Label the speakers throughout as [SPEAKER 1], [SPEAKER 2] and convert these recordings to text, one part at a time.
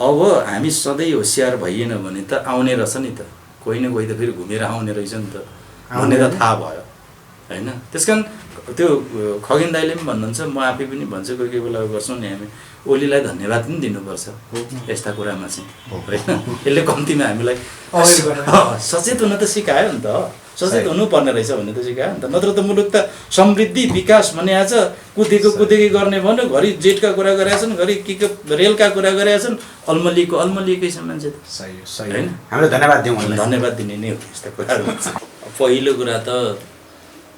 [SPEAKER 1] अब हामी सधैँ होसियार भइएन भने त आउने रहेछ नि त, कोही न कोही त फेरि घुमेर आउने रहेछ नि त भन्ने त थाहा भयो होइन। त्यस कारण त्यो खगेन दाइले पनि भन्नुहुन्छ, म आफै पनि भन्छु, कोही कोही बेला गर्छौँ नि हामी, ओलीलाई धन्यवाद पनि दिनुपर्छ यस्ता कुरामा चाहिँ होइन। यसले कम्तीमा हामीलाई सचेत हुन त सिकायो नि त, सचेत हुनुपर्ने रहेछ भन्ने त सिकायो नि त। नत्र त मुलुक त समृद्धि विकास भन्ने आज कुदेकै गर्ने भन्यो, घरि जेटका कुरा गरेका छन्, घरि के रेलका कुरा गरेका छन्, अल्मलिएकै छ मान्छे त होइन।
[SPEAKER 2] हामीले धन्यवाद दिउँ,
[SPEAKER 1] धन्यवाद दिने नै हो यस्ता कुराहरू। पहिलो कुरा त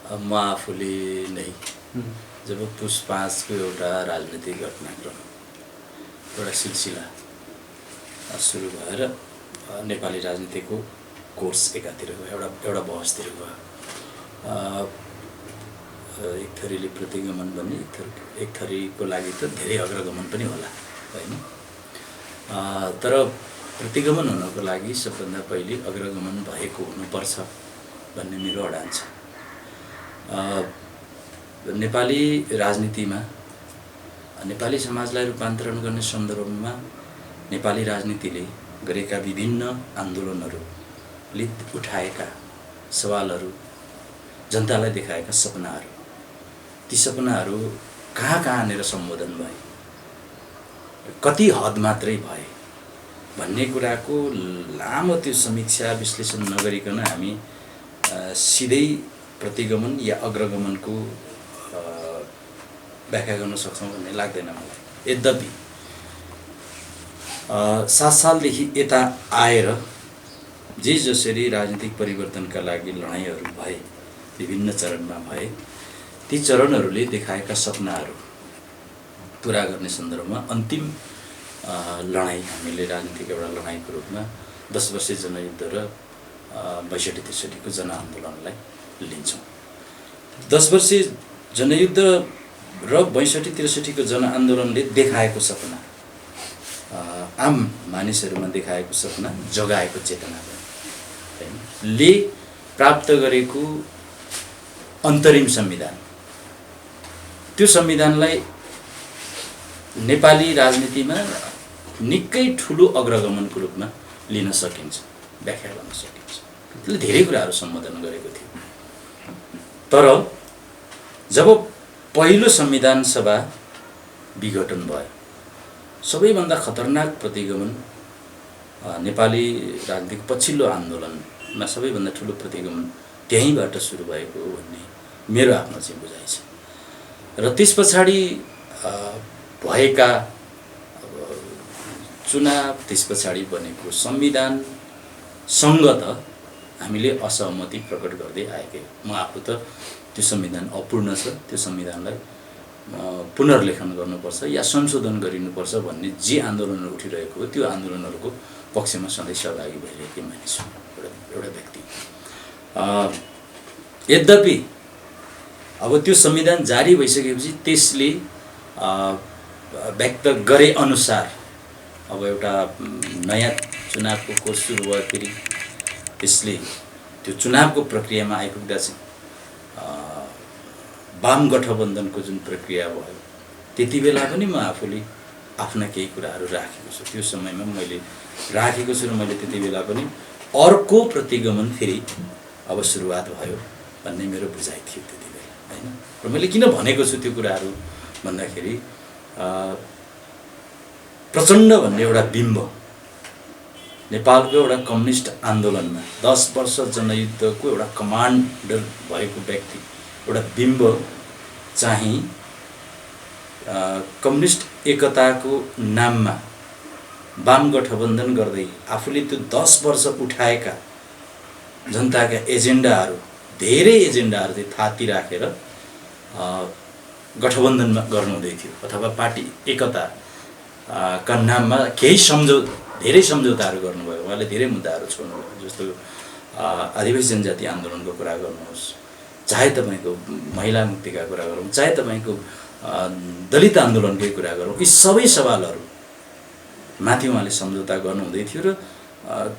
[SPEAKER 1] म आफूले नै जब पुस 5 को एउटा राजनीतिक घटनाक्रम एउटा सिलसिला सुरु भएर नेपाली राजनीतिको कोर्स एकातिर गयो, एउटा बहसतिर गयो। एक थरीले प्रतिगमन भने एक थरीको लागि त धेरै अग्रगमन पनि होला होइन। तर प्रतिगमन हुनको लागि सबभन्दा पहिले अग्रगमन भएको हुनुपर्छ भन्ने मेरो अडान छ। नेपाली राजनीतिमा नेपाली समाजलाई रूपान्तरण गर्ने सन्दर्भमा नेपाली राजनीतिले गरेका विभिन्न आन्दोलनहरूले उठाएका सवालहरू, जनतालाई देखाएका सपनाहरू, ती सपनाहरू कहाँ कहाँनिर सम्बोधन भए, कति हद मात्रै भए भन्ने कुराको लामो त्यो समीक्षा विश्लेषण नगरिकन हामी सिधै प्रतिगमन या अग्रगमनको व्याख्या गर्न सक्छौँ भन्ने लाग्दैन मलाई। यद्यपि 7 सालदेखि यता आएर जे जसरी राजनीतिक परिवर्तनका लागि लडाइँहरू भए, विभिन्न चरणमा भए, ती चरणहरूले देखाएका सपनाहरू पुरा गर्ने सन्दर्भमा अन्तिम लडाइँ हामीले राजनीतिक एउटा लडाइँको रूपमा 10 वर्षे जनयुद्ध र 62-63 को जनआन्दोलनलाई लिन्छौँ। 10 वर्षे जनयुद्ध र 62-63 को जनआन्दोलनले देखाएको सपना, आम मानिसहरूमा देखाएको सपना, जगाएको चेतना ले प्राप्त गरेको अन्तरिम संविधान, त्यो संविधानलाई नेपाली राजनीतिमा निकै ठुलो अग्रगमनको रूपमा लिन सकिन्छ, व्याख्या गर्न सकिन्छ। त्यसले धेरै कुराहरू सम्बोधन गरेको थियो। तर जब पहिलो संविधान सभा विघटन भयो, सबैभन्दा खतरनाक प्रतिगमन नेपाली राजनीतिक पछिल्लो आन्दोलनमा सबैभन्दा ठुलो प्रतिगमन त्यहीँबाट सुरु भएको हो भन्ने मेरो आफ्नो चाहिँ बुझाइ छ। र त्यस पछाडि भएका चुनाव, त्यस पछाडि बनेको संविधानसँग त हामीले असहमति प्रकट गर्दै आएकै। म आफू त त्यो संविधान अपूर्ण छ, त्यो संविधानलाई पुनर्लेखन गर्नुपर्छ या संशोधन गरिनुपर्छ भन्ने जे आन्दोलनहरू उठिरहेको हो, त्यो आन्दोलनहरूको पक्षमा सधैँ सहभागी भइरहेकै मानिस हो, एउटा व्यक्ति। यद्यपि अब त्यो संविधान जारी भइसकेपछि त्यसले व्यक्त गरे अनुसार अब एउटा नयाँ चुनावको कोर्स सुरु भएखेरि त्यसले त्यो चुनावको प्रक्रियामा आइपुग्दा चाहिँ वाम गठबन्धनको जुन प्रक्रिया भयो, त्यति बेला पनि म आफूले आफ्ना केही कुराहरू राखेको छु। त्यो समयमा मैले राखेको छु र मैले त्यति बेला पनि अर्को प्रतिगमन फेरि अब सुरुवात भयो भन्ने मेरो बुझाइ थियो त्यति बेला होइन। र मैले किन भनेको छु त्यो कुराहरू भन्दाखेरि प्रचण्ड भन्ने एउटा बिम्ब, नेपालको एउटा कम्युनिस्ट आन्दोलनमा 10 वर्ष जनयुद्धको एउटा कमान्डर भएको व्यक्ति, एउटा बिम्ब चाहिँ कम्युनिस्ट एकताको नाममा वाम गठबन्धन गर्दै आफूले त्यो 10 वर्ष उठाएका जनताका एजेन्डाहरू, धेरै एजेन्डाहरू चाहिँ थाती राखेर गठबन्धनमा गर्नुहुँदै थियो, अथवा पार्टी एकता का नाममा धेरै सम्झौताहरू गर्नुभयो। उहाँले धेरै मुद्दाहरू छोड्नुभयो, जस्तो आदिवासी जनजाति आन्दोलनको कुरा गर्नुहोस्, चाहे तपाईँको महिला मुक्तिका कुरा गरौँ, चाहे तपाईँको दलित आन्दोलनकै कुरा गरौँ, यी सबै सवालहरू माथि उहाँले सम्झौता गर्नुहुँदै थियो। र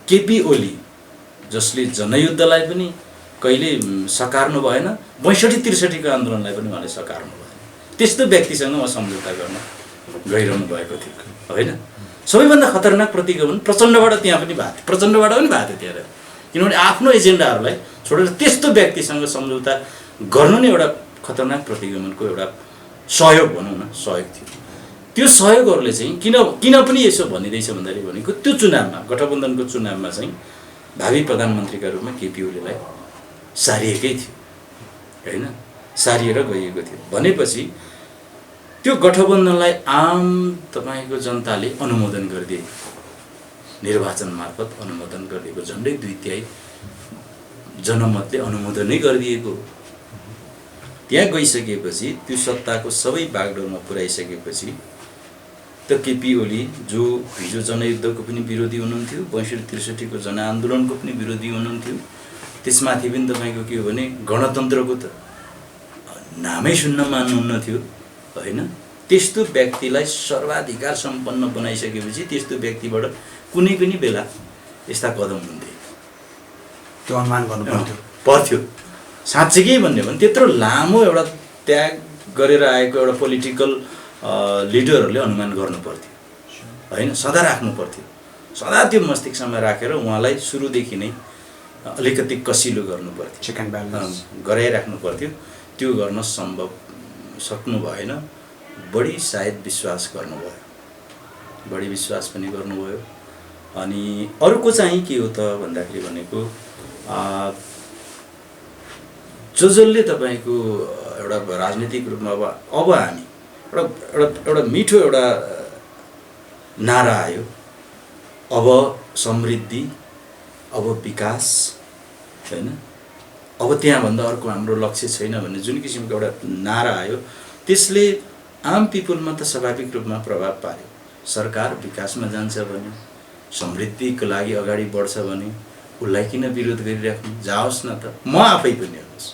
[SPEAKER 1] केपी ओली जसले जनयुद्धलाई पनि कहिले सकार्नु भएन, 62-63 को आन्दोलनलाई पनि उहाँले सकार्नु भएन, त्यस्तो व्यक्तिसँग उहाँ सम्झौता गर्न गइरहनु भएको थियो होइन। सबैभन्दा खतरनाक प्रतिगमन प्रचण्डबाट त्यहाँ पनि भएको थियो, प्रचण्डबाट पनि भएको थियो त्यहाँ। किनभने आफ्नो एजेन्डाहरूलाई छोडेर त्यस्तो व्यक्तिसँग सम्झौता गर्नु नै एउटा खतरनाक प्रतिगमनको एउटा सहयोग भनौँ न, सहयोग थियो। त्यो सहयोगहरूले चाहिँ किन पनि यसो भनिँदैछ भन्दाखेरि भनेको त्यो चुनावमा, गठबन्धनको चुनावमा चाहिँ भावी प्रधानमन्त्रीका रूपमा केपी ओलीलाई सारिएकै थियो होइन, सारिएर गइएको थियो भनेपछि त्यो गठबन्धनलाई आम तपाईँको जनताले अनुमोदन गरिदिए, निर्वाचन मार्फत अनुमोदन गरिदिएको, झन्डै 2/3 जनमतले अनुमोदनै गरिदिएको। त्यहाँ गइसकेपछि त्यो सत्ताको सबै बागडोरमा पुर्याइसकेपछि त केपी ओली जो हिजो जनयुद्धको पनि विरोधी हुनुहुन्थ्यो, 62-63 जनआन्दोलनको पनि विरोधी हुनुहुन्थ्यो, त्यसमाथि पनि तपाईँको के हो भने गणतन्त्रको त नामै सुन्न मान्नुहुन्न थियो होइन। त्यस्तो व्यक्तिलाई सर्वाधिकार सम्पन्न बनाइसकेपछि त्यस्तो व्यक्तिबाट कुनै पनि बेला यस्ता कदम हुन्थे,
[SPEAKER 2] त्यो अनुमान गर्नु
[SPEAKER 1] पर्थ्यो। साँच्चै भन्यो भने त्यत्रो लामो एउटा त्याग गरेर आएको एउटा पोलिटिकल लिडरहरूले अनुमान गर्नु पर्थ्यो होइन, सदा राख्नु पर्थ्यो, सदा त्यो मस्तिष्कमा राखेर उहाँलाई सुरुदेखि नै अलिकति कसिलो गर्नु पर्थ्यो,
[SPEAKER 2] चेक एन्ड ब्यालेन्स
[SPEAKER 1] गराइराख्नु पर्थ्यो। त्यो गर्न सक्नु भएन। बढी सायद विश्वास गर्नुभयो, बढी विश्वास पनि गर्नुभयो। अनि अर्को चाहिँ के हो त भन्दाखेरि भनेको जसले तपाईँको एउटा राजनीतिक रूपमा अब हामी एउटा मिठो एउटा नारा आयो, अब समृद्धि, अब विकास होइन, अब त्यहाँभन्दा अर्को हाम्रो लक्ष्य छैन भन्ने जुन किसिमको एउटा नारा आयो, त्यसले आम पिपुलमा त स्वाभाविक रूपमा प्रभाव पार्यो। सरकार विकासमा जान्छ भने, समृद्धिको लागि अगाडि बढ्छ भने उसलाई किन विरोध गरिराख्नु, जाओस् न त। म आफै पनि हेर्नुहोस्,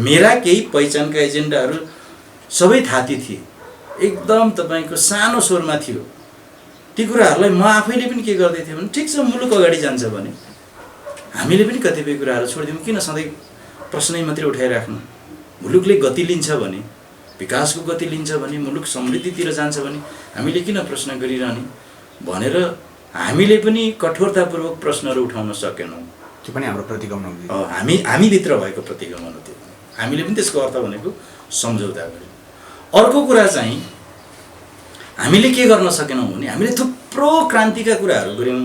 [SPEAKER 1] मेरा केही पहिचानका एजेन्डाहरू सबै थाती थिए, एकदम तपाईँको सानो स्वरमा थियो। ती कुराहरूलाई म आफैले पनि के गर्दै थिएँ भने ठिक छ मुलुक अगाडि जान्छ भने हामीले पनि कतिपय कुराहरू छोडिदिउँ, किन सधैँ प्रश्नै मात्रै उठाइराख्नु। मुलुकले गति लिन्छ भने, विकासको गति लिन्छ भने, मुलुक समृद्धितिर जान्छ भने हामीले किन प्रश्न गरिरहने भनेर हामीले पनि कठोरतापूर्वक प्रश्नहरू उठाउन सकेनौँ।
[SPEAKER 2] त्यो पनि हाम्रो प्रतिगमन हो,
[SPEAKER 1] हामीभित्र भएको प्रतिगमन हो त्यो। हामीले पनि त्यसको अर्थ भनेको सम्झौता गऱ्यौँ। अर्को कुरा चाहिँ हामीले के गर्न सकेनौँ भने हामीले थुप्रो क्रान्तिका कुराहरू गऱ्यौँ,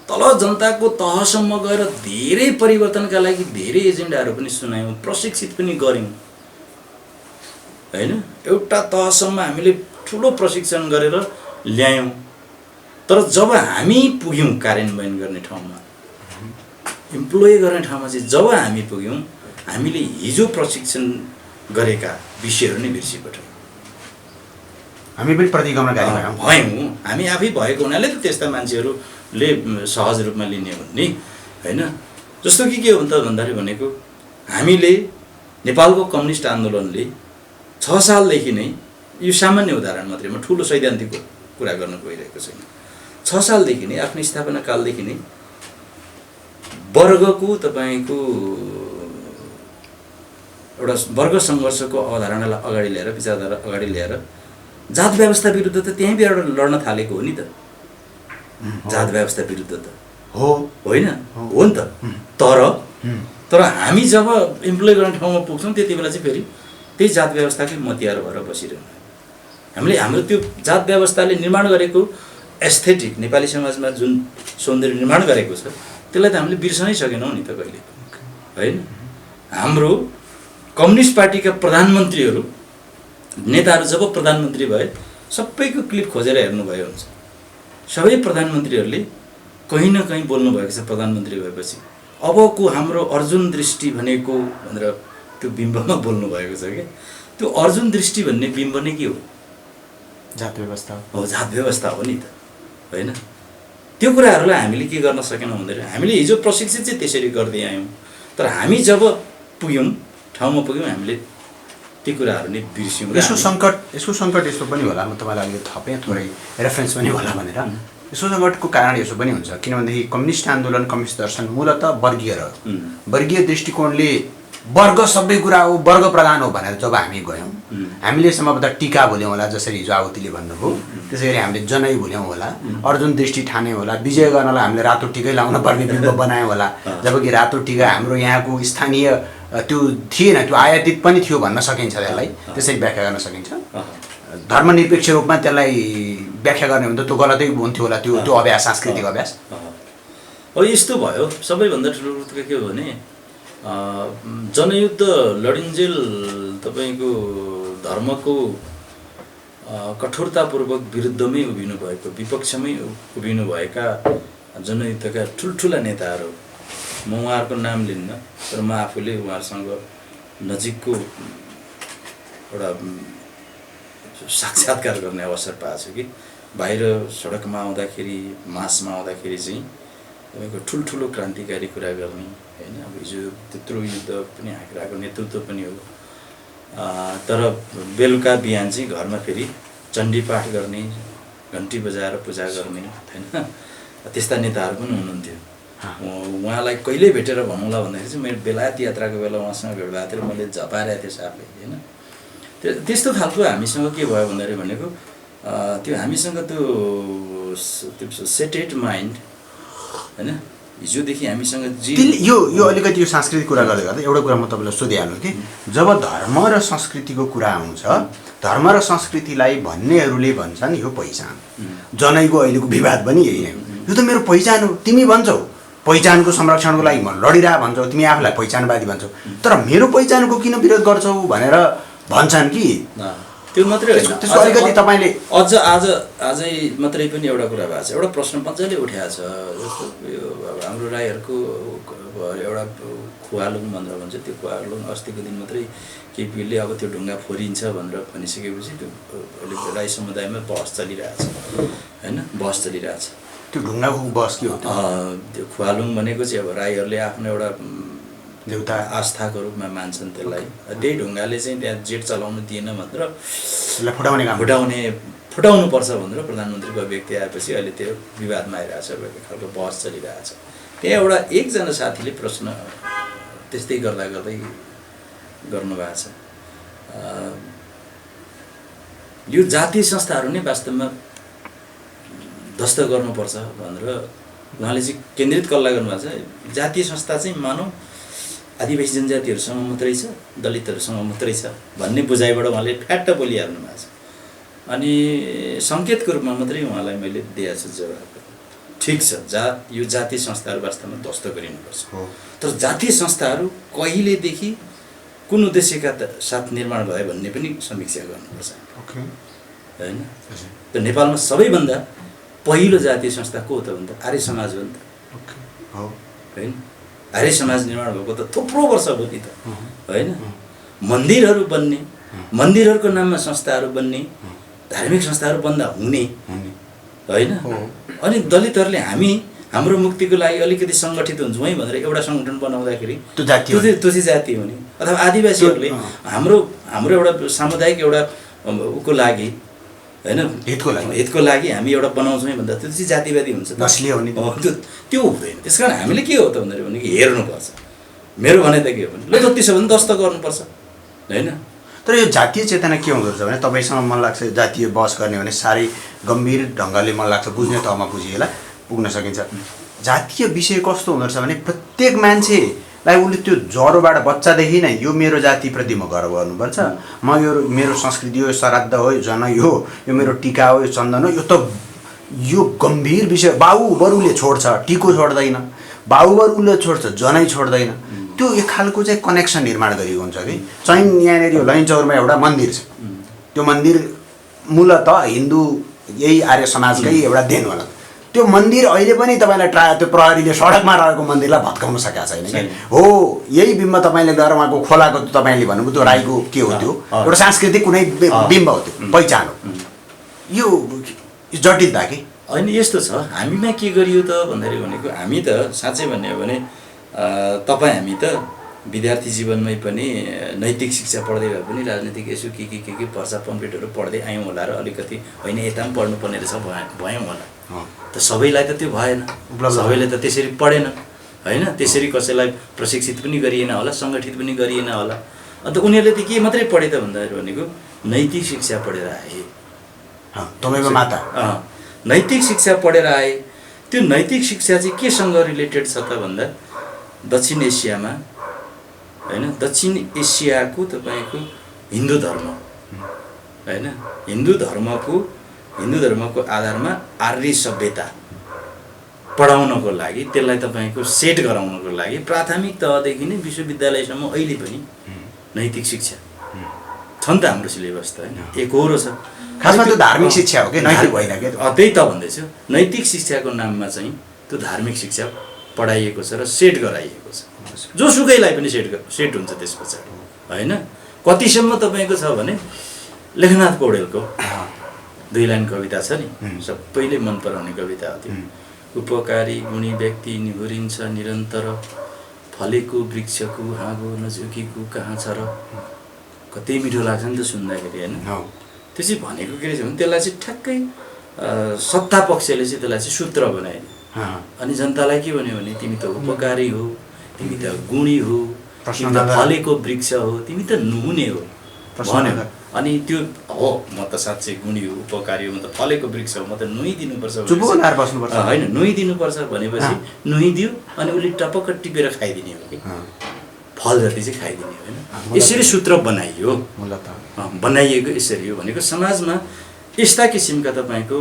[SPEAKER 1] तल जनताको तहसम्म गएर धेरै परिवर्तनका लागि धेरै एजेन्डाहरू पनि सुनायौँ, प्रशिक्षित पनि गऱ्यौँ होइन। एउटा तहसम्म हामीले ठुलो प्रशिक्षण गरेर ल्यायौँ। तर जब हामी पुग्यौँ कार्यान्वयन गर्ने ठाउँमा, इम्प्लोय गर्ने ठाउँमा चाहिँ जब हामी पुग्यौँ, हामीले हिजो प्रशिक्षण गरेका विषयहरू नै बिर्सिपठायौँ।
[SPEAKER 2] हामी पनि प्रतिगमनकारी
[SPEAKER 1] भयौँ, हामी आफै भएको हुनाले त त्यस्ता मान्छेहरूले सहज रूपमा लिने भन्ने होइन। जस्तो कि के हो त भन्दाखेरि भनेको हामीले नेपालको कम्युनिस्ट आन्दोलनले 6 सालदेखि नै, यो सामान्य उदाहरण मात्रै, म ठुलो सैद्धान्तिक कुरा गर्न गइरहेको छैन, 6 सालदेखि नै आफ्नो स्थापना कालदेखि नै वर्गको तपाईँको एउटा वर्ग सङ्घर्षको अवधारणालाई अगाडि ल्याएर, विचारधारा अगाडि ल्याएर जात व्यवस्था विरुद्ध त त्यहीँबाट लड्न थालेको हो नि त। जात व्यवस्था विरुद्ध त होइन, हो नि त। तर हामी जब इम्प्लोय गर्ने ठाउँमा पुग्छौँ त्यति बेला चाहिँ फेरि त्यही जात व्यवस्थाकै मतियार भएर बसिरहनु। हामीले हाम्रो त्यो जात व्यवस्थाले निर्माण गरेको एस्थेटिक, नेपाली समाजमा जुन सौन्दर्य निर्माण गरेको छ, त्यसलाई त हामीले बिर्सनै सकेनौँ नि त कहिले होइन। हाम्रो कम्युनिस्ट पार्टीका प्रधानमन्त्रीहरू, नेताहरू जब प्रधानमन्त्री भए, सबैको क्लिप खोजेर हेर्नुभयो हुन्छ, सबै प्रधानमन्त्रीहरूले कहीँ न कहीँ बोल्नुभएको छ प्रधानमन्त्री भएपछि, अबको हाम्रो अर्जुन दृष्टि भनेको भनेर त्यो बिम्बमा बोल्नुभएको छ क्या। त्यो अर्जुन दृष्टि भन्ने बिम्ब नै के हो?
[SPEAKER 2] जात व्यवस्था
[SPEAKER 1] हो, जात व्यवस्था हो नि त होइन। त्यो कुराहरूलाई हामीले के गर्न सकेनौँ भन्दाखेरि हामीले हिजो प्रशिक्षित चाहिँ त्यसरी गर्दै आयौँ, तर हामी जब पुग्यौँ, ठाउँमा पुग्यौँ, हामीले ती कुराहरू नै बिर्स्यौँ।
[SPEAKER 2] यसको सङ्कट यस्तो पनि होला, म तपाईँलाई अलिकति थपेँ, थोरै रेफरेन्स पनि होला भनेर। यसो सङ्कटको कारण यसो पनि हुन्छ किनभनेदेखि कम्युनिस्ट आन्दोलन, कम्युनिस्ट दर्शन मूलतः वर्गीय रह्यो। वर्गीय दृष्टिकोणले वर्ग सबै कुरा हो, वर्ग प्रधान हो भनेर जब हामी गयौँ, हामीले सम्भवतः टिका भुल्यौँ होला, जसरी हिजो आवतीले भन्नुभयो, त्यसै गरी हामीले जनै भुल्यौँ होला, अर्जुन दृष्टि ठान्यौँ होला, विजय गर्नलाई हामीले रातो टिकै लाउन पर्ने बिम्ब बनायौँ होला, जबकि रातो टिका हाम्रो यहाँको स्थानीय त्यो थिएन, त्यो आयातित पनि थियो भन्न सकिन्छ, त्यसलाई त्यसरी व्याख्या गर्न सकिन्छ। धर्मनिरपेक्ष रूपमा त्यसलाई व्याख्या गर्ने भने त त्यो गलतै हुन्थ्यो होला, त्यो अभ्यास, सांस्कृतिक अभ्यास।
[SPEAKER 1] अब यस्तो भयो, सबैभन्दा ठुलो कुरो के हो भने जनयुद्ध लडिन्जेल तपाईँको धर्मको कठोरतापूर्वक विरुद्धमै उभिनु भएको, विपक्षमै उभिनु भएका जनयुद्धका ठुल्ठुला नेताहरू, म उहाँहरूको नाम लिन्न, तर म आफूले उहाँहरूसँग नजिकको एउटा साक्षात्कार गर्ने अवसर पाएको छु कि बाहिर सडकमा आउँदाखेरि, मासमा आउँदाखेरि चाहिँ तपाईँको ठुल्ठुलो क्रान्तिकारी कुरा गर्ने होइन। अब हिजो त्यत्रो युद्ध पनि हाँकिरहेको नेतृत्व पनि हो, तर बेलुका बिहान चाहिँ घरमा फेरि चण्डी पाठ गर्ने, घन्टी बजाएर पूजा गर्ने होइन, त्यस्ता नेताहरू पनि हुनुहुन्थ्यो। उहाँलाई कहिले भेटेर भनौँला भन्दाखेरि चाहिँ मेरो बेलायत यात्राको बेला उहाँसँग भेट भएको थियो, मैले झपारेको थिएँ साथले होइन। त्यस्तो खालको हामीसँग के भयो भन्दाखेरि भनेको त्यो हामीसँग त्यो सेटेड माइन्ड होइन, हिजोदेखि हामीसँग
[SPEAKER 2] यो अलिकति यो सांस्कृतिक कुरा गर्दै गर्दा एउटा कुरा म तपाईँलाई सोधिहाल्नु कि जब धर्म र संस्कृतिको कुरा आउँछ, धर्म र संस्कृतिलाई भन्नेहरूले भन्छन् यो पहिचान, जनैको अहिलेको विवाद पनि यही नै हो, यो त मेरो पहिचान हो, तिमी भन्छौ पहिचानको संरक्षणको लागि म लडिरह भन्छौ, तिमी आफूलाई पहिचानवादी भन्छौ, तर मेरो पहिचानको किन विरोध गर्छौ भनेर भन्छन् कि
[SPEAKER 1] त्यो मात्रै होइन।
[SPEAKER 2] त्यसको अलिकति तपाईँले
[SPEAKER 1] आजै मात्रै पनि एउटा कुरा भएको छ, एउटा प्रश्न मजाले उठाएको छ, जस्तो यो हाम्रो राईहरूको एउटा खुवालुङ भनेर भन्छ, त्यो खुवालुङ अस्तिको दिन मात्रै केपीले अब त्यो ढुङ्गा फोरिन्छ भनेर भनिसकेपछि त्यो अलिक राई समुदायमा बहस चलिरहेछ होइन, बहस चलिरहेछ।
[SPEAKER 2] त्यो ढुङ्गाको बहस के हो?
[SPEAKER 1] त्यो खुवालुङ भनेको चाहिँ अब राईहरूले आफ्नो एउटा
[SPEAKER 2] देउता
[SPEAKER 1] आस्थाको रूपमा मान्छन् त्यसलाई, त्यही ढुङ्गाले चाहिँ त्यहाँ जेट चलाउनु दिएन भनेर फुटाउनुपर्छ भनेर प्रधानमन्त्रीको अभिव्यक्ति आएपछि अहिले त्यो विवादमा आइरहेछ, एक खालको बहस चलिरहेछ। त्यहाँ एउटा एकजना साथीले प्रश्न त्यस्तै गर्दा गर्दै गर्नुभएको छ, यो जातीय संस्थाहरू नै वास्तवमा ध्वस्त गर्नुपर्छ भनेर उहाँले चाहिँ केन्द्रित कल्ला गर्नुभएको छ। जातीय संस्था चाहिँ मानौँ आदिवासी जनजातिहरूसँग मात्रै छ, दलितहरूसँग मात्रै छ भन्ने बुझाइबाट उहाँले फ्याट्ट बोलिहाल्नु भएको छ। अनि सङ्केतको रूपमा मात्रै उहाँलाई मैले दिएको छु जवाब। ठिक छ, यो जातीय संस्थाहरू वास्तवमा ध्वस्त गरिनुपर्छ, तर जातीय संस्थाहरू कहिलेदेखि कुन उद्देश्यका साथ निर्माण भयो भन्ने पनि समीक्षा गर्नुपर्छ होइन। त नेपालमा सबैभन्दा पहिलो जातीय संस्था को हो त भन्दा आर्य समाज हो नि त होइन। आर्य समाज निर्माण भएको त थुप्रो वर्ष भयो नि त होइन। मन्दिरहरू बन्ने, मन्दिरहरूको नाममा संस्थाहरू बन्ने, धार्मिक संस्थाहरू बन्दा हुने होइन। अनि दलितहरूले हाम्रो मुक्तिको लागि अलिकति सङ्गठित हुन्छौँ है भनेर एउटा सङ्गठन बनाउँदाखेरि त्यो चाहिँ जाति हो नि। अथवा आदिवासीहरूले हाम्रो एउटा सामुदायिक एउटा उको लागि होइन, हितको लागि हामी एउटा बनाउँछौँ है भन्दा त्यो चाहिँ जातिवादी हुन्छ त्यो हुँदैन। त्यस कारण हामीले के हो त भन्दाखेरि कि हेर्नुपर्छ। मेरो भनाइ त के हो भने ल जति छ भने दस्त गर्नुपर्छ होइन।
[SPEAKER 2] तर यो जातीय चेतना के हुँदो रहेछ भने तपाईँसँग मन लाग्छ जातीय बहस गर्ने भने साह्रै गम्भीर ढङ्गले मन लाग्छ, बुझ्ने तहमा बुझिएला पुग्न सकिन्छ। जातीय विषय कस्तो हुँदो रहेछ भने प्रत्येक मान्छेलाई उसले त्यो जरोबाट बच्चादेखि नै यो मेरो जातिप्रति म गर्व गर्नुपर्छ, म यो मेरो संस्कृति हो, यो श्राद्ध हो, यो जनै हो, यो मेरो टिका हो, यो चन्दन हो, यो गम्भीर विषय। बाबुबरुले छोड्छ, टिको छोड्दैन, बाबुबरुले छोड्छ, जनै छोड्दैन। त्यो एक खालको चाहिँ कनेक्सन निर्माण गरिएको हुन्छ कि चाहिँ यहाँनिर यो लैनचौरमा एउटा मन्दिर छ, त्यो मन्दिर मूलत हिन्दू यही आर्य समाजकै एउटा देन होला। त्यो मन्दिर अहिले पनि तपाईँलाई त्यो प्रहरीले सडकमा रहेको मन्दिरलाई भत्काउन सकेको छैन कि हो। यही बिम्ब तपाईँले गएर उहाँको खोलाको तपाईँले भन्नुभयो त्यो राईको के हो, त्यो एउटा सांस्कृतिक कुनै बिम्ब हो, त्यो पहिचान हो। यो जटिलता कि
[SPEAKER 1] होइन यस्तो छ। हामीमा के गरियो त भन्दाखेरि भनेको हामी त साँच्चै भन्ने हो भने हामी त विद्यार्थी जीवनमै पनि नैतिक शिक्षा पढ्दै भए पनि राजनीतिक यसो के पर्चा पम्प्लेटहरू पढ्दै आयौँ होला र अलिकति होइन यता पनि पढ्नुपर्ने रहेछ भयौँ होला। त सबैलाई त त्यो भएन, सबैले त त्यसरी पढेन होइन, त्यसरी कसैलाई प्रशिक्षित पनि गरिएन होला, सङ्गठित पनि गरिएन होला। अन्त उनीहरूले त के मात्रै पढे त भन्दाखेरि भनेको नैतिक शिक्षा पढेर आए।
[SPEAKER 2] तपाईँको माता
[SPEAKER 1] नैतिक शिक्षा पढेर आए। त्यो नैतिक शिक्षा चाहिँ केसँग रिलेटेड छ त भन्दा दक्षिण एसियामा, होइन, दक्षिण एसियाको तपाईँको हिन्दू धर्म, होइन, हिन्दू धर्मको आधारमा आर्य सभ्यता पढाउनको लागि, त्यसलाई तपाईँको सेट गराउनको लागि प्राथमिक तहदेखि नै विश्वविद्यालयसम्म अहिले पनि नैतिक शिक्षा छन् त हाम्रो सिलेबस त, होइन, एकहोरो छ।
[SPEAKER 2] खासमा त्यो धार्मिक शिक्षा हो कि नैतिक होइन के?
[SPEAKER 1] त्यही त भन्दैछु, नैतिक शिक्षाको नाममा चाहिँ त्यो धार्मिक शिक्षा पढाइएको छ र सेट गराइएको छ। जोसुकैलाई पनि सेट हुन्छ त्यस पछाडि, होइन। कतिसम्म तपाईँको छ भने लेखनाथ पौडेलको 2 लाइन कविता छ नि, सबैले मन पराउने कविता हो त्यो। उपकारी गुणी व्यक्ति निहुरिन्छ निरन्तर, फलेको वृक्षको हाँगो नझुकेको कहाँ छ र। कति मिठो लाग्छ नि त सुन्दाखेरि, होइन। त्यो चाहिँ भनेको के रहेछ भने त्यसलाई चाहिँ ठ्याक्कै सत्ता पक्षले चाहिँ त्यसलाई चाहिँ सूत्र बनाइदियो अनि जनतालाई के भन्यो भने तिमी त उपकारी हो, तिमी त गुणी हो, तिमी त फलेको वृक्ष हो, तिमी त नुहुने हो भन्यो। अनि त्यो हो, म त साँच्चै गुणी हो, उपकारी हो, म त फलेको वृक्ष हो, म त नुहिदिनुपर्छ, होइन, नुहिदिनुपर्छ भनेपछि नुहिदियो अनि उसले टपक्क टिपेर खाइदिने हो कि फल जति चाहिँ खाइदिने, होइन। यसरी सूत्र बनाइयो, बनाइएको यसरी हो भनेको। समाजमा यस्ता किसिमका तपाईँको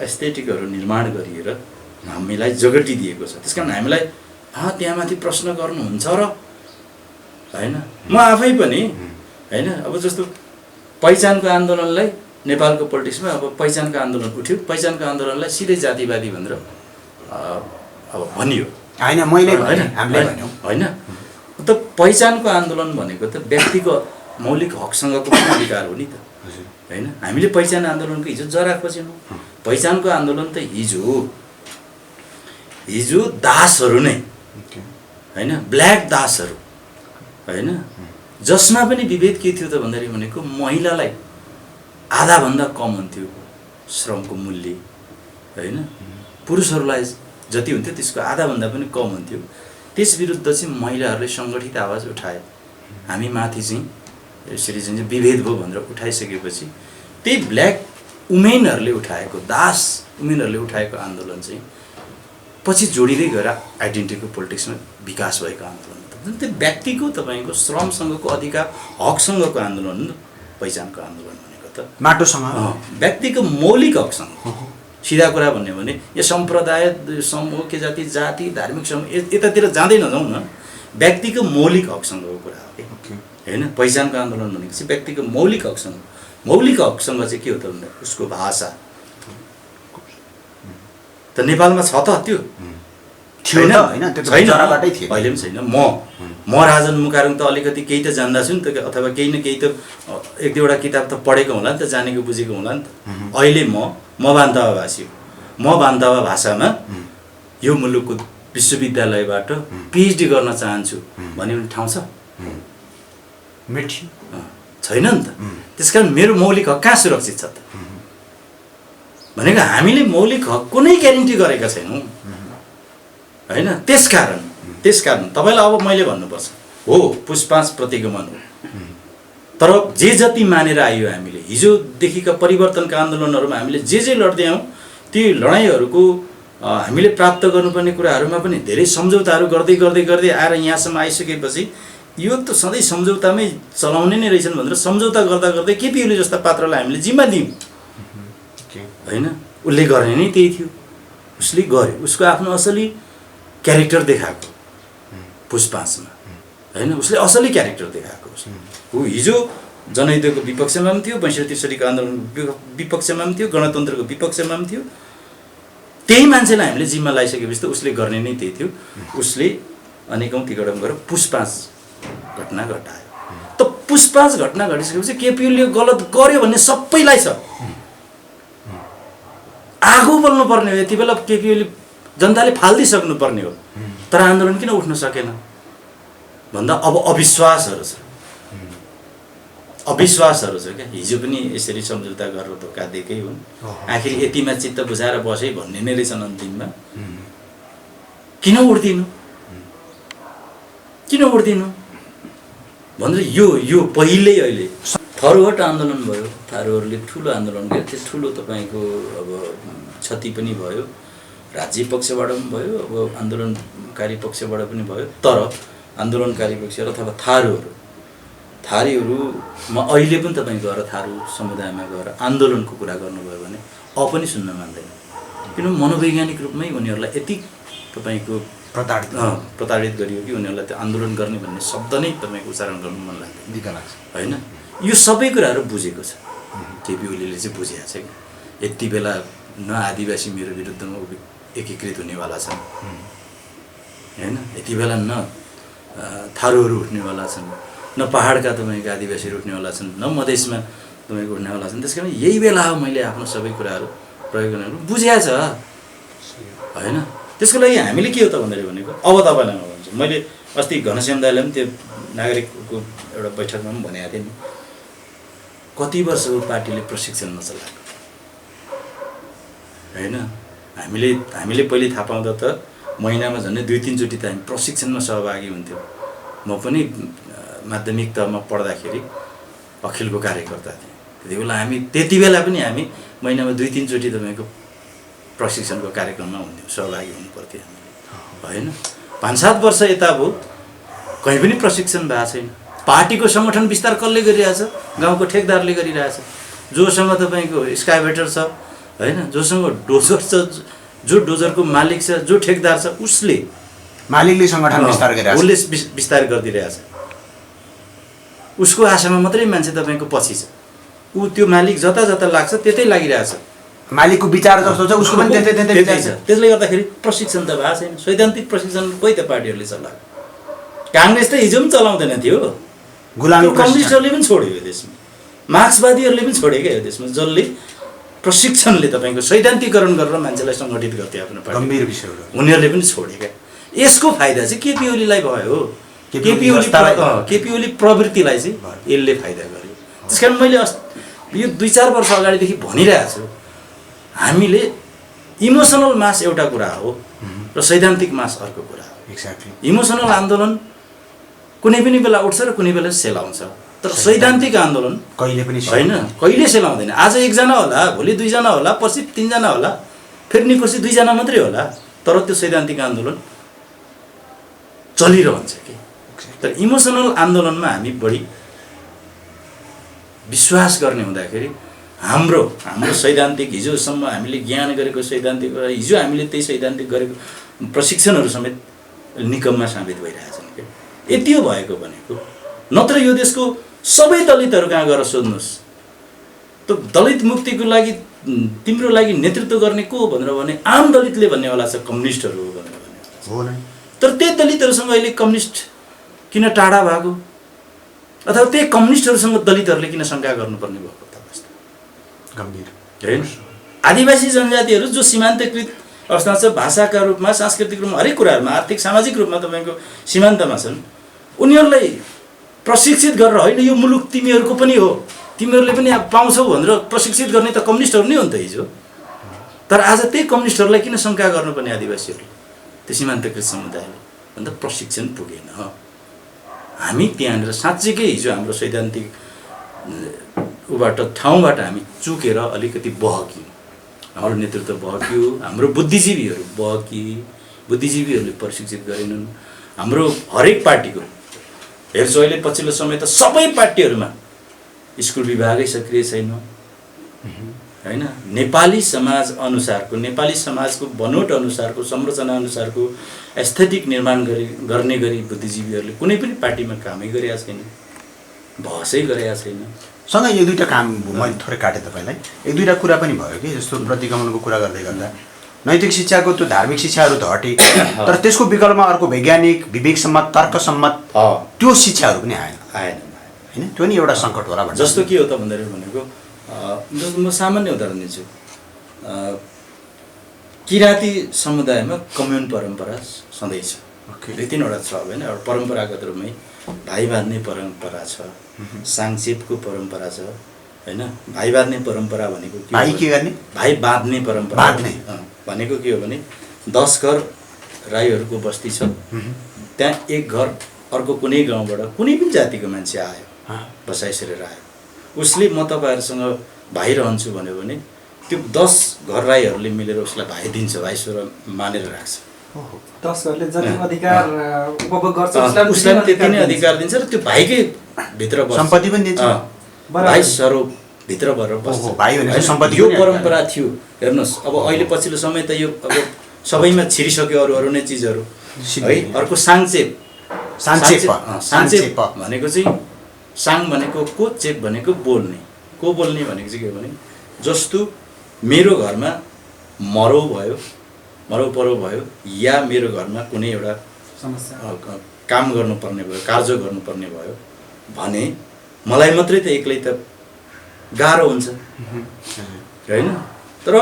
[SPEAKER 1] एस्थेटिकहरू निर्माण गरिएर हामीलाई जगटिदिएको छ। त्यस कारण हामीलाई त्यहाँ माथि प्रश्न गर्नुहुन्छ र, होइन। म आफै पनि, होइन, अब जस्तो पहिचानको आन्दोलनलाई नेपालको पोलिटिक्समा अब पहिचानको आन्दोलन उठ्यो, पहिचानको आन्दोलनलाई सिधै जातिवादी भनेर अब भनियो,
[SPEAKER 2] होइन, मैले होइन।
[SPEAKER 1] त पहिचानको आन्दोलन भनेको त व्यक्तिको मौलिक हकसँगको पनि अधिकार हो नि त, होइन। हामीले पहिचान आन्दोलनको हिजो जरा खोज्यौँ। पहिचानको आन्दोलन त हिजो दासहरू नै, होइन, ब्ल्याक दासहरू, होइन, जसमा पनि विभेद के थियो त भन्दाखेरि भनेको महिलालाई आधाभन्दा कम हुन्थ्यो श्रमको मूल्य, होइन, पुरुषहरूलाई जति हुन्थ्यो त्यसको आधाभन्दा पनि कम हुन्थ्यो। त्यस विरुद्ध चाहिँ महिलाहरूले सङ्गठित आवाज उठाए। हामी माथि चाहिँ यसरी चाहिँ विभेद भयो भनेर उठाइसकेपछि त्यही ब्ल्याक वुमेनहरूले उठाएको, दास वुमेनहरूले उठाएको आन्दोलन चाहिँ पछि जोडिँदै गएर आइडेन्टिटीको पोलिटिक्समा विकास भएको आन्दोलन। त्यो व्यक्तिको तपाईँको श्रमसँगको अधिकार हकसँगको आन्दोलन हो पहिचानको आन्दोलन भनेको त।
[SPEAKER 2] माटोसँग,
[SPEAKER 1] व्यक्तिको मौलिक हकसँग। सिधा कुरा भन्यो भने यो सम्प्रदाय समूह के जाति धार्मिक समूह यतातिर जाँदै नजाउँ न, व्यक्तिको मौलिक हकसँगको कुरा हो कि, होइन। पहिचानको आन्दोलन भनेको चाहिँ व्यक्तिको मौलिक हकसँग। मौलिक हकसँग चाहिँ के हो त भन्दा उसको भाषा त नेपालमा छ त, त्यो
[SPEAKER 2] छैन,
[SPEAKER 1] अहिले पनि छैन। म राजन मुकारुङ त अलिकति केही त जान्दछु नि त, अथवा केही न केही त एक दुईवटा किताब त पढेको होला नि त, जानेको बुझेको होला नि त। अहिले म बान्तावा भाषी हो। म बान्तावा भाषामा यो मुलुकको विश्वविद्यालयबाट पिएचडी गर्न चाहन्छु भन्ने ठाउँ छ? छैन नि त। त्यस कारण मेरो मौलिक हक कहाँ सुरक्षित छ त भनेको हामीले मौलिक हक कुनै ग्यारेन्टी गरेका छैनौँ, होइन। त्यसकारण तपाईँलाई अब मैले भन्नुपर्छ हो पुस 5 प्रतिगमन हो, तर जे जति मानेर आयो हामीले हिजोदेखिका परिवर्तनका आन्दोलनहरूमा हामीले जे लड्दै आयौँ ती लडाइँहरूको हामीले प्राप्त गर्नुपर्ने कुराहरूमा पनि धेरै सम्झौताहरू गर्दै गर्दै गर्दै आएर यहाँसम्म आइसकेपछि यो त सधैँ सम्झौतामै चलाउने नै रहेछन् भनेर सम्झौता गर्दा गर्दै केपी ओली जस्ता पात्रलाई हामीले जिम्मा दियौँ, होइन। उसले गर्ने नै त्यही थियो, उसले गर्यो, उसको आफ्नो असली क्यारेक्टर देखाएको पुस 5 मा, होइन। उसले असली क्यारेक्टर देखाएको ऊ हिजो जनयुद्धको विपक्षमा पनि थियो, ६२-६३को आन्दोलनको विपक्षमा पनि थियो, गणतन्त्रको विपक्षमा पनि थियो। त्यही मान्छेलाई हामीले जिम्मा लगाइसकेपछि त उसले गर्ने नै त्यही थियो। उसले अनेकौँ तिगडम गरेर पुस 5 घटना घटायो। त पुस 5 घटना घटिसकेपछि केपी ओलीले गलत गर्यो भन्ने सबैलाई छ, आगो बोल्नु पर्ने हो। यति बेला केपी ओली जनताले फाल्दिसक्नु पर्ने हो, तर आन्दोलन किन उठ्न सकेन भन्दा अब अविश्वासहरू छ, अविश्वासहरू छ क्या। हिजो पनि यसरी सम्झौता गरेर धोका दिएकै हुन्, आखिर यतिमा चित्त बुझाएर बसे भन्ने नै रहेछन् अन्तिममा। किन उठ्दिनु किन उठ्दिनु भनेर यो पहिल्यै अहिले थरुहट आन्दोलन भयो, थारूहरूले ठुलो आन्दोलन गर्यो, त्यो ठुलो तपाईँको अब क्षति पनि भयो, राज्य पक्षबाट पनि भयो, अब आन्दोलनकारी पक्षबाट पनि भयो। तर आन्दोलनकारी पक्ष अथवा थारूहरूमा अहिले पनि तपाईँ गएर थारू समुदायमा गएर आन्दोलनको कुरा गर्नुभयो भने पनि सुन्न मान्दैन, किनभने मनोवैज्ञानिक रूपमै उनीहरूलाई यति तपाईँको प्रताडित गरियो कि उनीहरूलाई त्यो आन्दोलन गर्ने भन्ने शब्द नै तपाईँको उच्चारण गर्नु मन लाग्दैन होइन। यो सबै कुराहरू बुझेको छ, केपी ओलीले चाहिँ बुझेको छ कि यति बेला न आदिवासी मेरो विरुद्धमा एकीकृत हुनेवाला छन् होइन, यति बेला न थारूहरू उठ्नेवाला छन्, न पहाडका तपाईँको आदिवासीहरू उठ्नेवाला छन्, न मधेसमा तपाईँको उठ्नेवाला छन्। त्यस कारण यही बेला हो मैले आफ्नो सबै कुराहरू प्रयोग गर्नु बुझेको छ होइन। त्यसको लागि हामीले के हो त भनेको अब तपाईँलाई म भन्छु, मैले अस्ति घनश्याम दाइलाई पनि त्यो नागरिकको एउटा बैठकमा पनि भनेको थिएँ नि, कति वर्ष हो पार्टीले प्रशिक्षण नचलाएको होइन। हामीले पहिले थाहा पाउँदा त महिनामा झन्डै 2-3 चोटि त हामी प्रशिक्षणमा सहभागी हुन्थ्यौँ। म पनि माध्यमिक तहमा पढ्दाखेरि अखिलको कार्यकर्ता थिएँ, त्यति बेला पनि हामी महिनामा 2-3 चोटि तपाईँको प्रशिक्षणको कार्यक्रममा हुन्थ्यौँ, सहभागी हुनुपर्थ्यो हामीले होइन। 5-7 वर्ष यतावत कहीँ पनि प्रशिक्षण भएको छैन। पार्टीको सङ्गठन विस्तार कसले गरिरहेछ? गाउँको ठेकदारले गरिरहेछ। जोसँग तपाईँको स्काइभेटर छ होइन, जोसँग डोजर छ, जो डोजरको मालिक छ, जो ठेकदार छ, उसले
[SPEAKER 2] मालिकले सङ्गठन विस्तार गरिरहेछ,
[SPEAKER 1] उसले विस्तार गरिदिरहेछ। उसको आशामा मात्रै मान्छे तपाईँको पछि छ। ऊ त्यो मालिक जता जता लाग्छ त्यतै लागिरहेछ।
[SPEAKER 2] मालिकको विचार जस्तो छ उसको पनि त्यतै विचार छ।
[SPEAKER 1] त्यसले गर्दाखेरि प्रशिक्षण त भएको छैन। सैद्धान्तिक प्रशिक्षण कोही त पार्टीहरूले चलाएको। काङ्ग्रेस त हिजो पनि चलाउँदैन थियो,
[SPEAKER 2] गुलामी
[SPEAKER 1] कम्युनिस्टहरूले पनि छोड्यो यो देशमा, मार्क्सवादीहरूले पनि छोड्यो क्या यो देशमा, जसले प्रशिक्षणले तपाईँको सैद्धान्तिकरण गरेर मान्छेलाई सङ्गठित गर्थे आफ्नो पार्टी।
[SPEAKER 2] गम्भीर विषयहरू
[SPEAKER 1] उनीहरूले पनि छोडे क्या। यसको फाइदा चाहिँ केपी ओलीलाई भयो। केपी ओली प्रवृत्तिलाई चाहिँ यसले फाइदा गर्यो। त्यस कारण मैले यो 2-4 वर्ष अगाडिदेखि भनिरहेको छु, हामीले इमोसनल मास एउटा कुरा हो र सैद्धान्तिक मास अर्को कुरा हो।
[SPEAKER 2] एक्ज्याक्टली।
[SPEAKER 1] इमोसनल आन्दोलन कुनै पनि बेला उठ्छ र कुनै बेला सेलाउँछ, तर सैद्धान्तिक आन्दोलन
[SPEAKER 2] कहिले पनि
[SPEAKER 1] होइन, कहिले सेलाउँदैन। आज 1 जना होला, भोलि 2 जना होला, पर्सि 3 जना होला, फेरि निकोर्सि 2 जना मात्रै होला, तर त्यो सैद्धान्तिक आन्दोलन चलिरहन्छ कि। तर इमोसनल आन्दोलनमा हामी बढी विश्वास गर्ने हुँदाखेरि हाम्रो सैद्धान्तिक हिजोसम्म हामीले ज्ञान गरेको सैद्धान्तिक, हिजो हामीले त्यही सैद्धान्तिक गरेको प्रशिक्षणहरू समेत निकममा साबित भइरहेछन् कि। यति हो भएको भनेको। नत्र यो देशको सबै दलितहरू कहाँ गएर सोध्नुहोस्, त दलित मुक्तिको लागि तिम्रो लागि नेतृत्व गर्ने को भनेर भने आम दलितले भन्नेवाला छ कम्युनिस्टहरू हो भनेर
[SPEAKER 2] हो नै।
[SPEAKER 1] तर त्यही दलितहरूसँग अहिले कम्युनिस्ट किन टाढा भएको, अथवा त्यही कम्युनिस्टहरूसँग दलितहरूले किन शङ्का गर्नुपर्ने भएको त
[SPEAKER 2] गम्भीर
[SPEAKER 1] होइन। आदिवासी जनजातिहरू जो सीमान्तकृत अवस्था छ, भाषाका रूपमा, सांस्कृतिक रूपमा, हरेक कुराहरूमा, आर्थिक सामाजिक रूपमा तपाईँको सीमान्तमा छन्, उनीहरूलाई प्रशिक्षित गरेर होइन यो मुलुक तिमीहरूको पनि हो, तिमीहरूले पनि पाउँछौ भनेर प्रशिक्षित गर्ने त कम्युनिस्टहरू नै हो नि त हिजो। तर आज त्यही कम्युनिस्टहरूलाई किन शङ्का गर्नुपर्ने आदिवासीहरूले, त्यो सीमान्तकृत समुदायले भन्दा प्रशिक्षण पुगेन। हामी त्यहाँनिर साँच्चीकै हिजो हाम्रो सैद्धान्तिक ठाउँबाट हामी चुकेर अलिकति बहक्यौँ, हाम्रो नेतृत्व बहक्यो, हाम्रो बुद्धिजीवीहरूले प्रशिक्षित गरेनन्। हाम्रो हरेक पार्टीको हेर्छु अहिले पछिल्लो समय त सबै पार्टीहरूमा स्कुल विभागै सक्रिय छैन होइन। नेपाली समाज अनुसारको, नेपाली समाजको बनोट अनुसारको, संरचना अनुसारको एस्थेटिक निर्माण गर्ने गरी बुद्धिजीवीहरूले कुनै पनि पार्टीमा कामै गरेका छैन, बहसै गरेका छैन।
[SPEAKER 2] सँगै 1-2टा काम मैले थोरै काटेँ तपाईँलाई, 1-2टा कुरा पनि भयो कि, जस्तो प्रतिगमनको कुरा गर्दै गर्दा नैतिक शिक्षाको त्यो धार्मिक शिक्षाहरू त हटे, तर त्यसको विकल्पमा अर्को वैज्ञानिक, विवेकसम्मत, तर्कसम्मत त्यो शिक्षाहरू पनि आएन होइन। त्यो नि एउटा सङ्कट होला भन्नु।
[SPEAKER 1] जस्तो के हो त भनेको म सामान्य उदाहरण दिन्छु। किराँती समुदायमा कम्युन परम्परा सधैँ छ, 2-3वटा छ होइन। एउटा परम्परागत रूपमै भाइ बाँध्ने परम्परा छ, साङचेपको परम्परा छ होइन। भाइ बाँध्ने परम्परा भनेको के?
[SPEAKER 2] भाइ के गर्ने?
[SPEAKER 1] भाइ बाँध्ने परम्परा भनेको के हो भने 10 घर राईहरूको बस्ती छ, त्यहाँ एक घर अर्को कुनै गाउँबाट कुनै पनि जातिको मान्छे आयो बसाइ सरेर आयो, उसले म तपाईँहरूसँग भाइ रहन्छु भन्यो भने त्यो 10 घर राईहरूले मिलेर उसलाई भाइ दिन्छ, भाइ स्वर मानेर राख्छ।
[SPEAKER 3] 10 घरले जति अधिकार उपभोग गर्छ
[SPEAKER 1] उसलाई त्यति नै अधिकार दिन्छ र त्यो भाइकै भित्र बस्छ,
[SPEAKER 2] सम्पत्ति पनि दिन्छ,
[SPEAKER 1] भाइ स्वरूप भित्र भएर बस्छ। यो परम्परा थियो। हेर्नुहोस् अब अहिले पछिल्लो समय त यो अब सबैमा छिरिसक्यो अरू नै चिजहरू है। अर्को साङचेप भनेको चाहिँ साङ भनेको को, चेप भनेको बोल्ने। को बोल्ने भनेको चाहिँ के हो भने जस्तो मेरो घरमा मरौ परौ भयो या मेरो घरमा कुनै एउटा
[SPEAKER 3] समस्या
[SPEAKER 1] काम गर्नुपर्ने भयो, कार्य गर्नुपर्ने भयो भने मलाई मात्रै त एक्लै त गाह्रो हुन्छ होइन। तर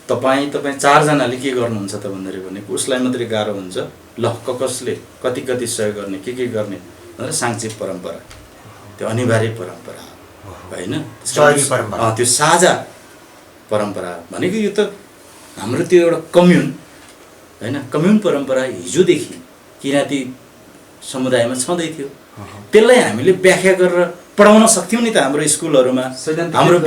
[SPEAKER 1] तपाईँ 4जनाले के गर्नुहुन्छ त भन्दाखेरि भनेको उसलाई मात्रै गाह्रो हुन्छ, ल कसले कति सहयोग गर्ने के गर्ने भनेर साङचेप परम्परा त्यो अनिवार्य परम्परा होइन, त्यो साझा परम्परा भनेको यो त हाम्रो त्यो एउटा कम्युन होइन, कम्युन परम्परा हिजोदेखि किराँती समुदायमा छँदै थियो। त्यसलाई हामीले व्याख्या गरेर पढाउन सक्थ्यौँ नि त हाम्रो स्कुलहरूमा, हाम्रो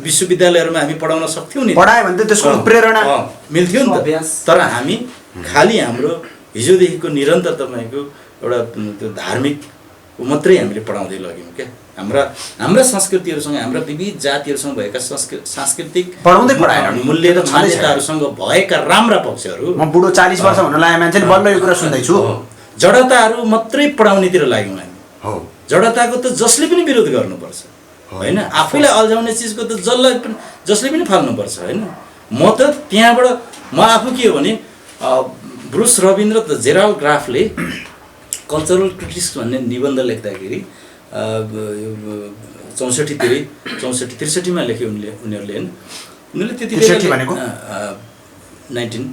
[SPEAKER 1] विश्वविद्यालयहरूमा हामी पढाउन सक्थ्यौँ नि,
[SPEAKER 2] पढायो भने त त्यसको प्रेरणा
[SPEAKER 1] मिल्थ्यो नि त। तर हामी खालि हाम्रो हिजोदेखिको निरन्तर तपाईँको एउटा त्यो धार्मिक मात्रै हामीले पढाउँदै लग्यौँ क्या। हाम्रा संस्कृतिहरूसँग, हाम्रा विविध जातिहरूसँग भएका सांस्कृतिक मूल्य र मान्यताहरूसँग भएका राम्रा पक्षहरू,
[SPEAKER 2] म बुढो 40 वर्ष हुन लागेको मान्छेले बल्ल यो कुरा सुन्दैछु,
[SPEAKER 1] जडताहरू मात्रै पढाउनेतिर लाग्यौँ हामी। जडताको त जसले पनि विरोध गर्नुपर्छ होइन, आफैलाई अल्झाउने चिजको त जसले पनि फाल्नुपर्छ होइन। म त त्यहाँबाट म आफू के हो भने ब्रुस रबिन र जेराल्ड ग्राफले कल्चरल क्रिटिक्स भन्ने निबन्ध लेख्दाखेरि 64-63मा लेखे उनीहरूले होइन। उनीहरूले त्यति बेला 19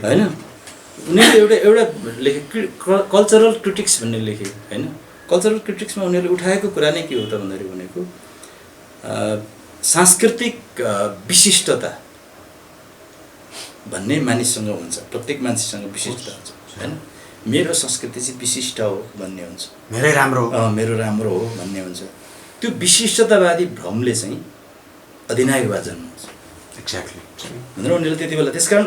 [SPEAKER 1] होइन, उनीहरूले एउटा लेखे कल्चरल क्रिटिक्स भन्ने लेखे होइन। कल्चरल क्रिटिक्समा उनीहरूले उठाएको कुरा नै के हो त भन्दाखेरि भनेको सांस्कृतिक विशिष्टता भन्ने मानिससँग हुन्छ, प्रत्येक मान्छेसँग विशिष्टता हुन्छ होइन। मेरो संस्कृति चाहिँ विशिष्ट हो भन्ने हुन्छ,
[SPEAKER 2] मेरो राम्रो
[SPEAKER 1] हो भन्ने हुन्छ। त्यो विशिष्टतावादी भ्रमले चाहिँ अधिनायकवाद जन्माउँछ
[SPEAKER 2] एक्ज्याक्टली
[SPEAKER 1] भनेर उनीहरूले त्यति बेला। त्यसकारण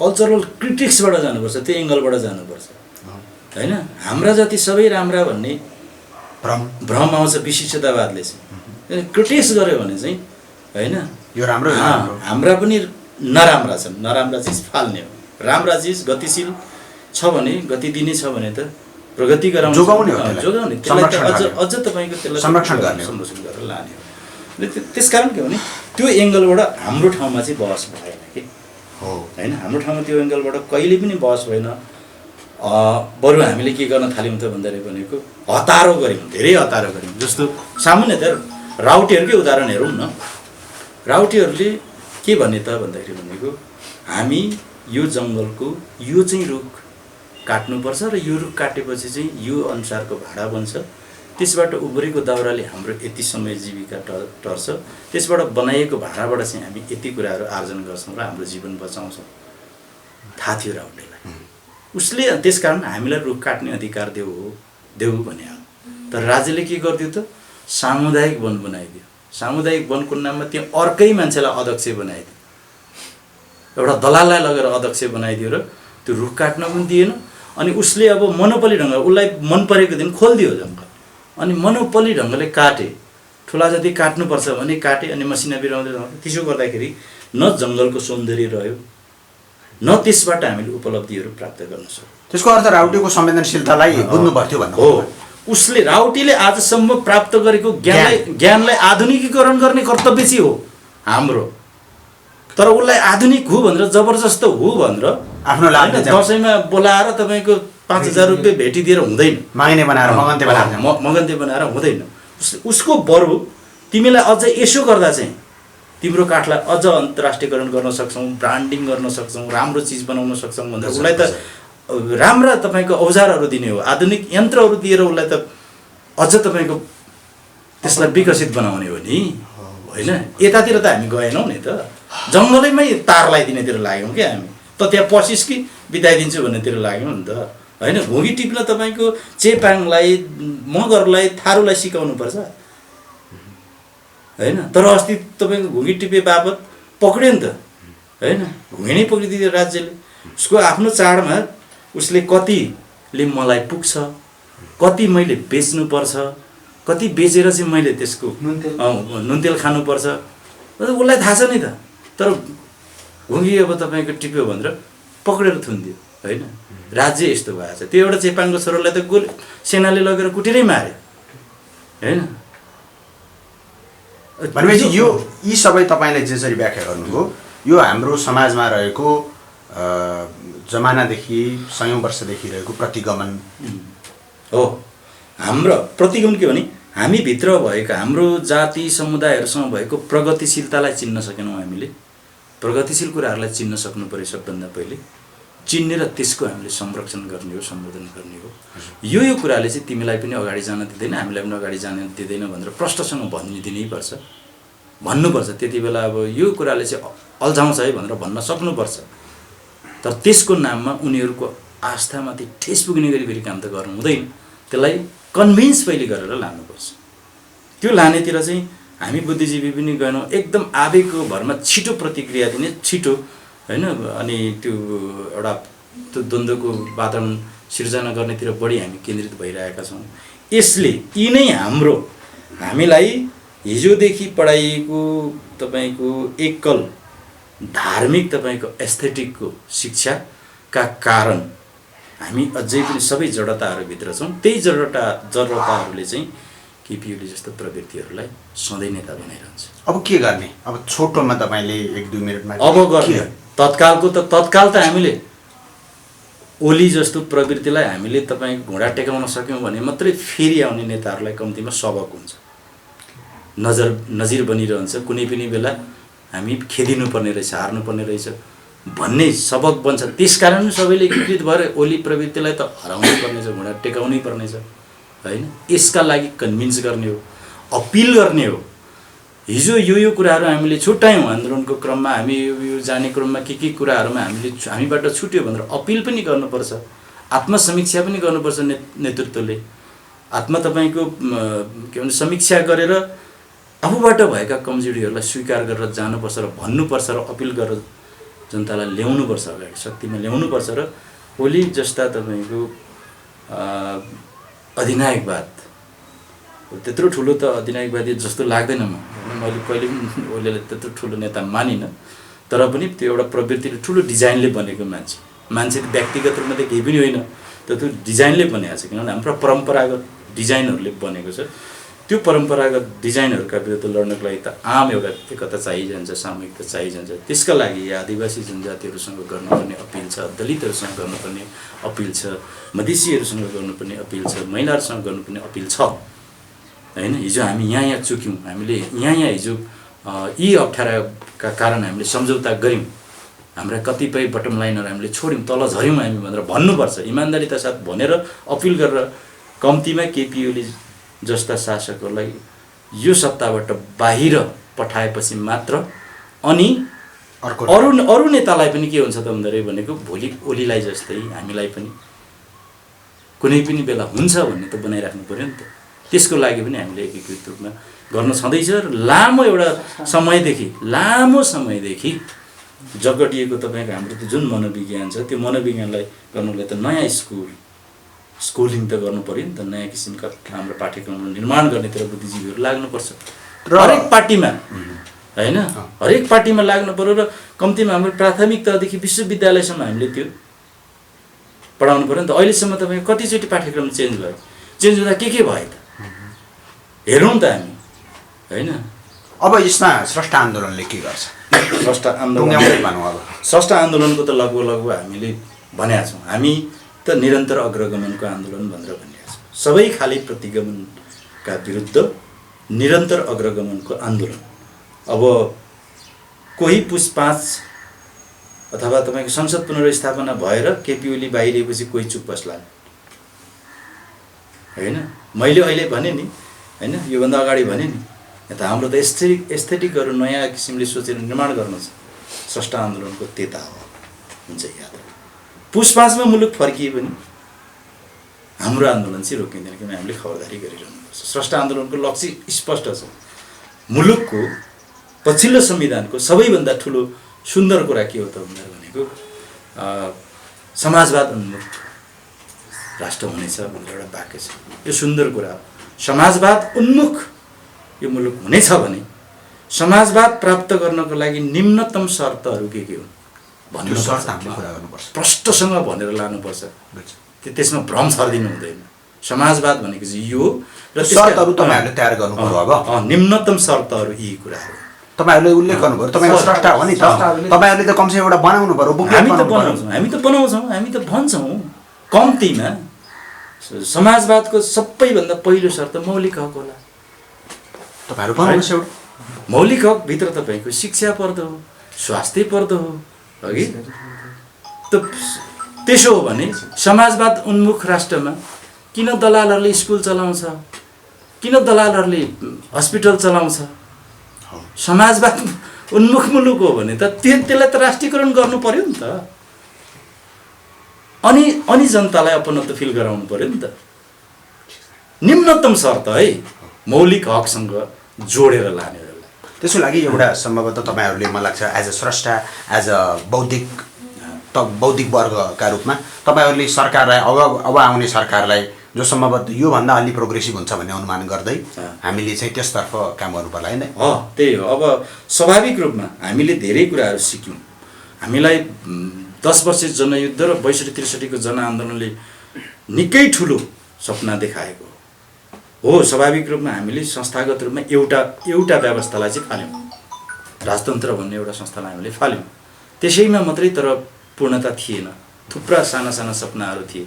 [SPEAKER 1] कल्चरल क्रिटिक्सबाट जानुपर्छ, त्यो एङ्गलबाट जानुपर्छ होइन। हाम्रा जति सबै राम्रा भन्ने भ्रम आउँछ विशिष्टतावादले चाहिँ। क्रिटिक्स गर्यो भने चाहिँ होइन
[SPEAKER 2] यो राम्रो
[SPEAKER 1] हाम्रा पनि नराम्रा छन्, नराम्रा चिज फाल्ने हो, राम्रा चिज गतिशील छ भने, गति दिने छ भने त प्रगति गराउने,
[SPEAKER 2] जोगाउने,
[SPEAKER 1] अझ तपाईँको त्यसलाई संरक्षण गरेर लाने हो। त्यसकारण के भने त्यो एङ्गलबाट हाम्रो ठाउँमा चाहिँ बहस भएन कि होइन। हाम्रो ठाउँमा त्यो एङ्गलबाट कहिले पनि बहस भएन। बरु हामीले के गर्न थाल्यौँ त भन्दाखेरि भनेको हतारो गऱ्यौँ, धेरै हतारो गऱ्यौँ। जस्तो सामान्यतः राउटेहरूकै उदाहरण हेरौँ न। राउटेहरूले के भने त भन्दाखेरि भनेको हामी यो जङ्गलको यो चाहिँ रुख काट्नुपर्छ र यो रुख काटेपछि चाहिँ यो अनुसारको भाडा बन्छ, त्यसबाट उब्रेको दाउराले हाम्रो यति समय जीविका टर्छ, त्यसबाट बनाइएको भाडाबाट चाहिँ हामी यति कुराहरू आर्जन गर्छौँ र हाम्रो जीवन बचाउँछौँ। थाहा थियो राउटेलाई। उसले त्यसकारण हामीलाई रुख काट्ने अधिकार देऊ भने हो। तर राज्यले के गरिदियो त सामुदायिक वन बनाइदियो। सामुदायिक वनको नाममा त्यहाँ अर्कै मान्छेलाई अध्यक्ष बनाइदियो, एउटा दलाललाई लगेर अध्यक्ष बनाइदियो र त्यो रुख काट्न पनि दिएन। अनि उसले अब मोनोपोली ढङ्गले उसलाई मन परेको दिन खोलिदियो जङ्गल, अनि मोनोपोली ढङ्गले काटे। ठुला जति काट्नुपर्छ भने काटे, अनि मसिना बिराउँदै जाँदा त्यसो गर्दाखेरि न जङ्गलको सौन्दर्य रह्यो, न त्यसबाट हामीले उपलब्धिहरू प्राप्त गर्न सक्यौँ।
[SPEAKER 2] त्यसको अर्थ राउटेको संवेदनशीलतालाई बुझ्नु पर्थ्यो भन्नु
[SPEAKER 1] हो। उसले राउटेले आजसम्म प्राप्त गरेको ज्ञानलाई आधुनिकीकरण गर्ने कर्तव्य चाहिँ हो हाम्रो। तर उसलाई आधुनिक हो भनेर जबरजस्त हो भनेर
[SPEAKER 2] आफ्नो लाग्ने
[SPEAKER 1] दसैँमा बोलाएर तपाईँको 5000 रुपियाँ भेटिदिएर हुँदैन,
[SPEAKER 2] माग्ने बनाएर
[SPEAKER 1] मगन्ते बनाएर हुँदैन। उसको बरु तिमीलाई अझ यसो गर्दा चाहिँ तिम्रो काठलाई अझ अन्तर्राष्ट्रियकरण गर्न सक्छौँ, ब्रान्डिङ गर्न सक्छौँ, राम्रो चिज बनाउन सक्छौँ भनेर उसलाई त राम्रा तपाईँको औजारहरू दिने हो, आधुनिक यन्त्रहरू दिएर उसलाई त अझ तपाईँको त्यसलाई विकसित बनाउने हो नि होइन। यतातिर त हामी गएनौँ नि त, जङ्गलैमै तार लगाइदिनेतिर लाग्यौँ क्या हामी त। त्यहाँ पसिस कि बिताइदिन्छु भन्नेतिर लाग्यौँ नि त होइन घुँगी टिप्न तपाईँको चेपाङलाई मगरलाई थारूलाई सिकाउनुपर्छ होइन। तर अस्ति तपाईँको घुँगी टिपे बापत पक्रियो नि त होइन, घुँगी नै पक्रिदियो राज्यले। उसको आफ्नो चाडमा उसले कतिले मलाई पुग्छ, कति मैले बेच्नुपर्छ, कति बेचेर चाहिँ मैले त्यसको नुन तेल खानुपर्छ उसलाई थाहा छ नि त। तर घुँगी अब तपाईँको टिप्यो भनेर पक्रेर थुनिदियो होइन। राज्य यस्तो भएको छ। त्यो एउटा चेपाङको छोरालाई त सेनाले लगेर कुटेरै मार्यो होइन।
[SPEAKER 2] भनेपछि यो यी सबै तपाईँले जसरी व्याख्या गर्नुभयो यो हाम्रो समाजमा रहेको जमानादेखि सयौँ वर्षदेखि रहेको प्रतिगमन
[SPEAKER 1] हो। हाम्रो प्रतिगमन के भने हामीभित्र भएको हाम्रो जाति समुदायहरूसँग भएको प्रगतिशीलतालाई चिन्न सकेनौँ हामीले। प्रगतिशील कुराहरूलाई चिन्न सक्नु पऱ्यो सबभन्दा पहिले, चिन्ने र त्यसको हामीले संरक्षण गर्ने हो, सम्बोधन गर्ने हो। यो कुराले चाहिँ तिमीलाई पनि अगाडि जान दिँदैन, हामीलाई पनि अगाडि जान दिँदैन भनेर प्रष्टसँग भनिदिनै पर्छ, भन्नुपर्छ। त्यति बेला अब यो कुराले चाहिँ अल्झाउँछ है भनेर भन्न सक्नुपर्छ। तर त्यसको नाममा उनीहरूको आस्थामाथि ठेस पुग्ने गरी फेरि काम त गर्नु हुँदैन। त्यसलाई कन्भिन्स पहिले गरेर लानुपर्छ। त्यो लानेतिर चाहिँ हामी बुद्धिजीवी पनि गएनौँ। एकदम आवेगको भरमा छिटो प्रतिक्रिया दिने, छिटो होइन, अनि त्यो एउटा त्यो द्वन्द्वको वातावरण सिर्जना गर्नेतिर बढी हामी केन्द्रित भइरहेका छौँ। यसले यी नै हाम्रो हामीलाई हिजोदेखि पढाइएको तपाईँको एकल धार्मिक तपाईँको एस्थेटिकको शिक्षाका कारण हामी अझै पनि सबै जडताहरूभित्र छौँ। त्यही जडताहरूले चाहिँ केपी ओली जस्तो प्रवृत्तिहरूलाई सधैँ नेता बनाइरहन्छ।
[SPEAKER 2] अब के गर्ने? अब छोटोमा तपाईँले 1-2 मिनटमा
[SPEAKER 1] अब गर्ने तत्काल त हामीले ओली जस्तो प्रवृत्तिलाई हामीले तपाईँको घुँडा टेकाउन सक्यौँ भने मात्रै फेरि आउने नेताहरूलाई कम्तीमा सबक हुन्छ, नजिर बनिरहन्छ। कुनै पनि बेला हामी खेदिनुपर्ने रहेछ, हार्नुपर्ने रहेछ भन्ने सबक बन्छ। त्यसकारण सबैले एकीकृत भएर ओली प्रवृत्तिलाई त हराउनै पर्नेछ, घुँडा टेकाउनै पर्नेछ होइन। यसका लागि कन्भिन्स गर्ने हो, अपिल गर्ने हो। हिजो यो कुराहरू हामीले छुट्यायौँ आन्दोलनको क्रममा, हामी यो जाने क्रममा के कुराहरूमा हामीबाट छुट्यो भनेर अपिल पनि गर्नुपर्छ, आत्मसमीक्षा पनि गर्नुपर्छ। नेतृत्वले तपाईँको के भन्छ समीक्षा गरेर आफूबाट भएका कमजोरीहरूलाई स्वीकार गरेर जानुपर्छ र भन्नुपर्छ र अपिल गरेर जनतालाई ल्याउनुपर्छ, अगाडि शक्तिमा ल्याउनुपर्छ। र ओली जस्ता तपाईँको अधिनायकवाद त्यत्रो ठुलो त अधिनायकवादी जस्तो लाग्दैन मैले कहिले पनि ओलीलाई त्यत्रो ठुलो नेता मानिनँ। तर पनि त्यो एउटा प्रवृत्तिले ठुलो डिजाइनले बनेको मान्छे व्यक्तिगत रूपमा त केही पनि होइन, त्यो डिजाइनले बनेको छ। किनभने हाम्रो परम्परागत डिजाइनहरूले बनेको छ। त्यो परम्परागत डिजाइनहरूका विरुद्ध लड्नको लागि त आम एउटा एकता चाहिन्छ, सामूहिकता चाहिन्छ। त्यसका लागि आदिवासी जनजातिहरूसँग गर्नुपर्ने अपिल छ, दलितहरूसँग गर्नुपर्ने अपिल छ, मधेसीहरूसँग गर्नुपर्ने अपिल छ, महिलाहरूसँग गर्नुपर्ने अपिल छ होइन। हिजो हामी यहाँ चुक्यौँ, हामीले यहाँ हिजो यी अप्ठ्याराका कारण हामीले सम्झौता गऱ्यौँ, हाम्रा कतिपय बटम लाइनहरू हामीले छोड्यौँ, तल झऱ्यौँ हामी भनेर भन्नुपर्छ। इमान्दारिता साथ भनेर अपिल गरेर कम्तीमा केपी ओली जस्ता शासकहरूलाई यो सत्ताबाट बाहिर पठाएपछि मात्र अनि अरू नेतालाई पनि के हुन्छ त भनेको भोलि ओलीलाई जस्तै हामीलाई पनि कुनै पनि बेला हुन्छ भन्ने त बनाइराख्नु पऱ्यो नि त। त्यसको लागि पनि हामीले एकीकृत रूपमा गर्न छँदैछ। र लामो समयदेखि जगडिएको तपाईँको हाम्रो त्यो जुन मनोविज्ञान छ, त्यो मनोविज्ञानलाई गर्नुलाई त नयाँ स्कुलिङ त गर्नु पऱ्यो नि त। नयाँ किसिमका हाम्रो पाठ्यक्रमहरू निर्माण गर्नेतिर बुद्धिजीवीहरू लाग्नुपर्छ हरेक पार्टीमा होइन, हरेक पार्टीमा लाग्नु पऱ्यो। र कम्तीमा हाम्रो प्राथमिक तहदेखि विश्वविद्यालयसम्म हामीले त्यो पढाउनु पऱ्यो नि त। अहिलेसम्म तपाईँको कतिचोटि पाठ्यक्रम चेन्ज भयो, चेन्ज हुँदा के भयो त हेरौँ त हामी होइन।
[SPEAKER 2] अब यसमा स्रष्टा आन्दोलनले के गर्छ?
[SPEAKER 1] स्रष्टा आन्दोलनको त लगभग हामीले भनेका छौँ। हामी त निरन्तर अग्रगमनको आन्दोलन भनेर भनिरहेको छौँ। सबै खाले प्रतिगमनका विरुद्ध निरन्तर अग्रगमनको आन्दोलन। अब कोही पुस 5 अथवा तपाईँको संसद पुनर्स्थापना भएर केपी ओली बाहिरिएपछि कोही चुप बस्ला होइन। मैले अहिले भने नि होइन, योभन्दा अगाडि भने नि, त हाम्रो त एस्थेटिकहरू नयाँ किसिमले सोचेर निर्माण गर्नु छ। स्रष्टा आन्दोलनको त्यता हो हुन्छ याद। पुस 5 मा मुलुक फर्किए पनि हाम्रो आन्दोलन चाहिँ रोकिँदैन, किनभने हामीले खबरदारी गरिरहनुपर्छ। स्रष्टा आन्दोलनको लक्ष्य स्पष्ट छ। मुलुकको पछिल्लो संविधानको सबैभन्दा ठुलो सुन्दर कुरा के हो त भनेको समाजवाद उन्मुख राष्ट्र हुनेछ भनेर एउटा वाक्य छ। यो सुन्दर कुरा हो। समाजवाद उन्मुख यो मुलुक हुनेछ भने समाजवाद प्राप्त गर्नको लागि निम्नतम शर्तहरू के हुन् भन्ने
[SPEAKER 2] शर्त हामीले पुरा गर्नुपर्छ,
[SPEAKER 1] प्रष्टसँग भनेर लानुपर्छ। त्यसमा भ्रम छर्दिनु हुँदैन। समाजवाद भनेको चाहिँ यो र
[SPEAKER 2] शर्तहरू तपाईँहरूले तयार गर्नु पर्यो। अब
[SPEAKER 1] निम्नतम शर्तहरू यी कुराहरू
[SPEAKER 2] तपाईँहरूले उल्लेख गर्नुभयो, तपाईँको स्रष्टा हो नि त, तपाईँहरूले त कमसे एउटा बनाउनु पर्यो, बुकलेट
[SPEAKER 1] हामी त
[SPEAKER 2] बनाउनु
[SPEAKER 1] बनाउँछौँ, हामी त भन्छौँ। कम्तीमा समाजवादको सबैभन्दा पहिलो शर्त मौलिक हक होला।
[SPEAKER 2] तपाईँहरू बनाउनुहोस् एउटा।
[SPEAKER 1] मौलिक हक भित्र तपाईँको शिक्षा पर्दो हो, स्वास्थ्य पर्दो हो, अघि त त्यसो हो भने समाजवाद उन्मुख राष्ट्रमा किन दलालहरूले स्कुल चलाउँछ, किन दलालहरूले हस्पिटल चलाउँछ? समाजवाद उन्मुख मुलुक हो भने त त्यसलाई त राष्ट्रियकरण गर्नु पर्यो नि त। अनि जनतालाई अपनत्व फिल गराउनु पर्यो नि त। निम्नतम शर्त है मौलिक हकसँग जोडेर लाने।
[SPEAKER 2] त्यसको लागि एउटा सम्भवतः तपाईँहरूले मलाई लाग्छ एज अ स्रष्टा, एज अ बौद्धिक वर्गका रूपमा तपाईँहरूले सरकारलाई अब आउने सरकारलाई जो सम्भवतः योभन्दा अलि प्रोग्रेसिभ हुन्छ भन्ने अनुमान गर्दै हामीले चाहिँ त्यसतर्फ काम गर्नु पर्ला होइन?
[SPEAKER 1] त्यही हो। अब स्वाभाविक रूपमा हामीले धेरै कुराहरू सिक्यौँ। हामीलाई 10 वर्ष जनयुद्ध र 62-63 जनआन्दोलनले निकै ठुलो सपना देखाएको हो। स्वाभाविक रूपमा हामीले संस्थागत रूपमा एउटा व्यवस्थालाई चाहिँ फाल्यौँ। राजतन्त्र भन्ने एउटा संस्थालाई हामीले फाल्यौँ। त्यसैमा मात्रै तर पूर्णता थिएन। थुप्रा साना साना सपनाहरू थिए,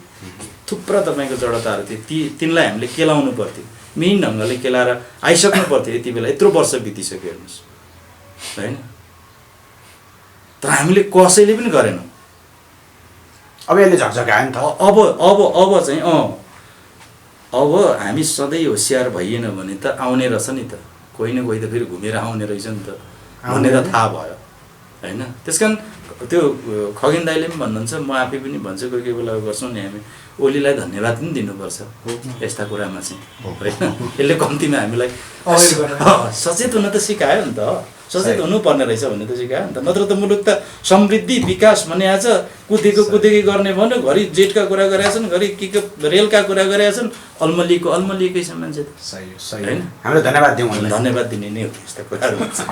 [SPEAKER 1] थुप्रा तपाईँको जडताहरू थिए। तिनलाई हामीले केलाउनु पर्थ्यो, मिहिन ढङ्गले केलाएर आइसक्नु पर्थ्यो। यति बेला यत्रो वर्ष बितिसक्यो हेर्नुहोस् होइन। तर हामीले कसैले पनि गरेनौँ।
[SPEAKER 2] अब यसले झकझकायो नि त।
[SPEAKER 1] अब चाहिँ अब हामी सधैँ होसियार भइएन भने त आउने रहेछ नि त, कोही न कोही त फेरि घुमेर आउने रहेछ नि त भन्ने त थाहा भयो होइन। त्यस कारण त्यो खगेन दाइले पनि भन्नुहुन्छ, म आफै पनि भन्छु, कोही बेला गर्छौँ नि हामी, ओलीलाई धन्यवाद पनि दिनुपर्छ यस्ता कुरामा चाहिँ होइन। यसले कम्तीमा हामीलाई सचेत हुन त सिकायो नि त, सचेत हुनुपर्ने रहेछ भन्ने त सिकायो नि त। नत्र त मुलुक त समृद्धि विकास भन्ने आज कुदेकै गर्ने भन्यो, घरि जेटका कुरा गरेका छन्, घरि के रेलका कुरा गरेका छन्, अल्मलिएकै छ मान्छे त।
[SPEAKER 2] होइन, हामीले धन्यवाद दिउँ,
[SPEAKER 1] धन्यवाद दिने नै हो यस्ता कुराहरू।